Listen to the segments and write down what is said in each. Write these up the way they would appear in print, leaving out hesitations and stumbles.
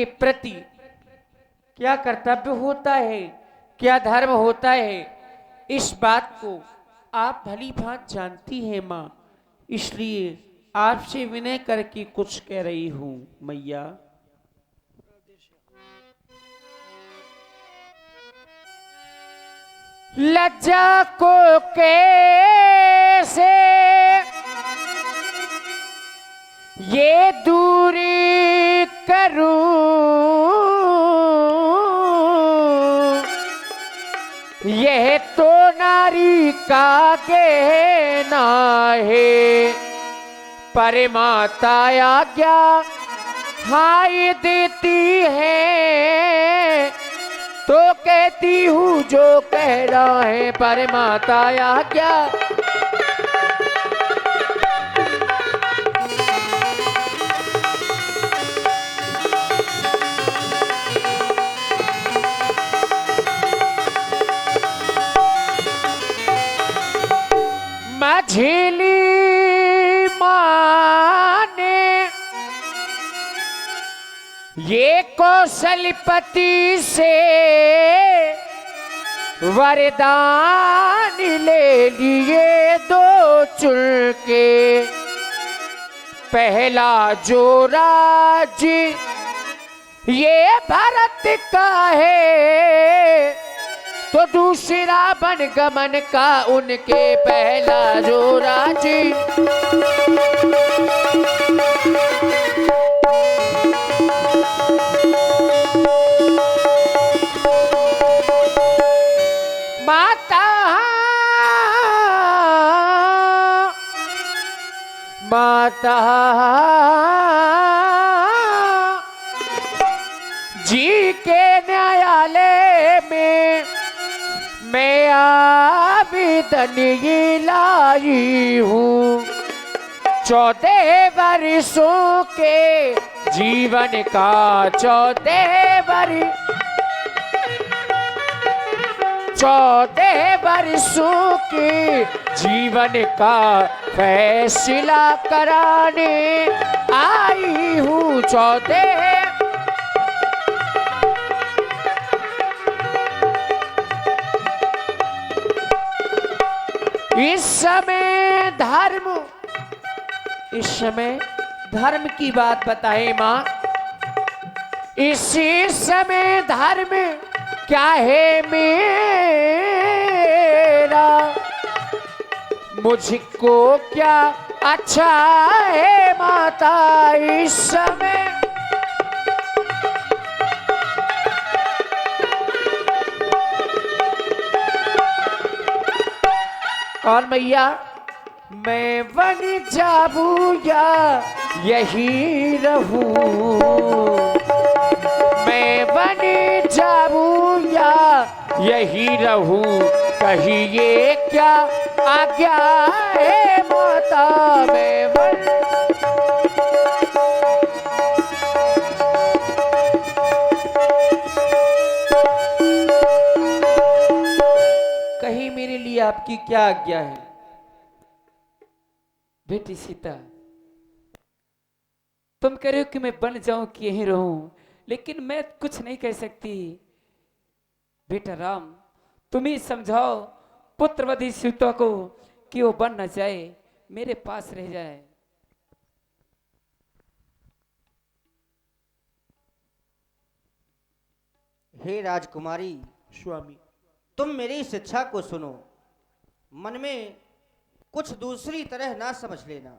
के प्रति क्या कर्तव्य होता है, क्या धर्म होता है, इस बात को आप भली भांत जानती हैं माँ। इसलिए आपसे विनय करके कुछ कह रही हूं मैया। लज्जा को कैसे ये दूरी करूं, यह तो नारी का कहना है। पर माता आज्ञा हाय देती है, तो कहती हूँ जो कह रहा है। पर माता आज्ञा मझिली माने ये कौशलपति से वरदान ले लिए दो चुन के। पहला जो राज ये भरत का है, तो दूसरा बन गमन का उनके। पहला जो राज माता माता जी के न्यायालय में मैं आवेदन ये लाई हूँ। 14 वर्षों के जीवन का 14 वर्षों के जीवन का फैसला कराने आई हूँ। 14 इस समय धर्म की बात बताए माँ। इसी समय धर्म क्या है मेरा, मुझको क्या अच्छा है माता। इस समय और मैया मैं बन जाऊं या यही रहूं, मैं बन जाऊं या यही रहूं, कहिए क्या आज्ञा है माता। मैं बन कहीं मेरे लिए आपकी क्या आज्ञा है। बेटी सीता, तुम कह रहे हो कि मैं बन जाऊं कि यहीं रहूं, लेकिन मैं कुछ नहीं कह सकती। बेटा राम, तुम ही समझाओ पुत्रवधी सीता को कि वो बन न जाए, मेरे पास रह जाए। हे राजकुमारी स्वामी, तुम मेरी शिक्षा को सुनो, मन में कुछ दूसरी तरह ना समझ लेना।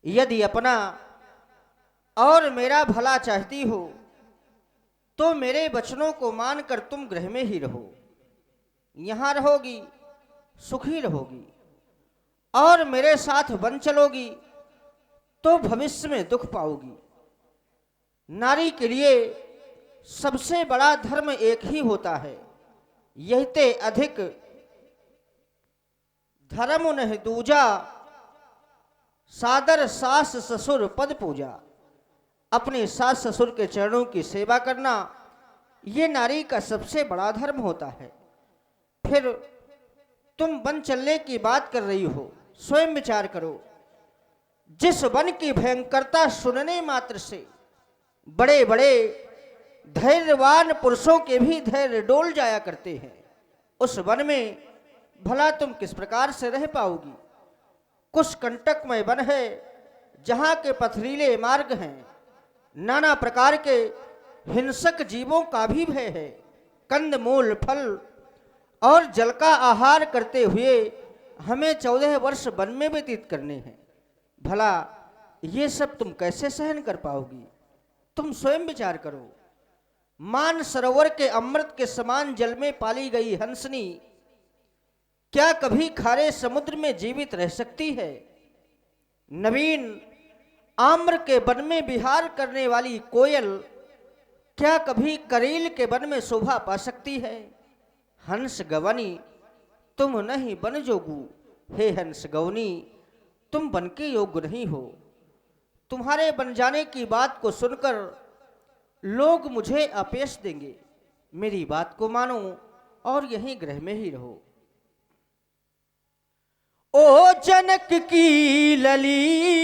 यदि अपना और मेरा भला चाहती हो तो मेरे वचनों को मानकर तुम गृह में ही रहो। यहाँ रहोगी सुखी रहोगी, और मेरे साथ बन चलोगी तो भविष्य में दुख पाओगी। नारी के लिए सबसे बड़ा धर्म एक ही होता है, यहते अधिक धर्म नहीं दूजा, सादर सास ससुर पद पूजा। अपने सास ससुर के चरणों की सेवा करना ये नारी का सबसे बड़ा धर्म होता है। फिर तुम वन चलने की बात कर रही हो, स्वयं विचार करो। जिस वन की भयंकरता सुनने मात्र से बड़े बड़े धैर्यवान पुरुषों के भी धैर्य डोल जाया करते हैं। उस वन में भला तुम किस प्रकार से रह पाओगी? कुछ कंटकमय वन है, जहाँ के पथरीले मार्ग हैं, नाना प्रकार के हिंसक जीवों का भी भय है। कंद मूल फल और जल का आहार करते हुए हमें 14 वर्ष वन में व्यतीत करने हैं। भला ये सब तुम कैसे सहन कर पाओगी? तुम स्वयं विचार करो। मान सरोवर के अमृत के समान जल में पाली गई हंसनी क्या कभी खारे समुद्र में जीवित रह सकती है? नवीन आम्र के वन में विहार करने वाली कोयल क्या कभी करील के वन में शोभा पा सकती है? हंस गवनी तुम नहीं बन जोगू, हे हंस गवनी तुम बन के योग्य नहीं हो। तुम्हारे बन जाने की बात को सुनकर लोग मुझे आपेश देंगे। मेरी बात को मानो और यहीं गृह में ही रहो। ओ जनक की लली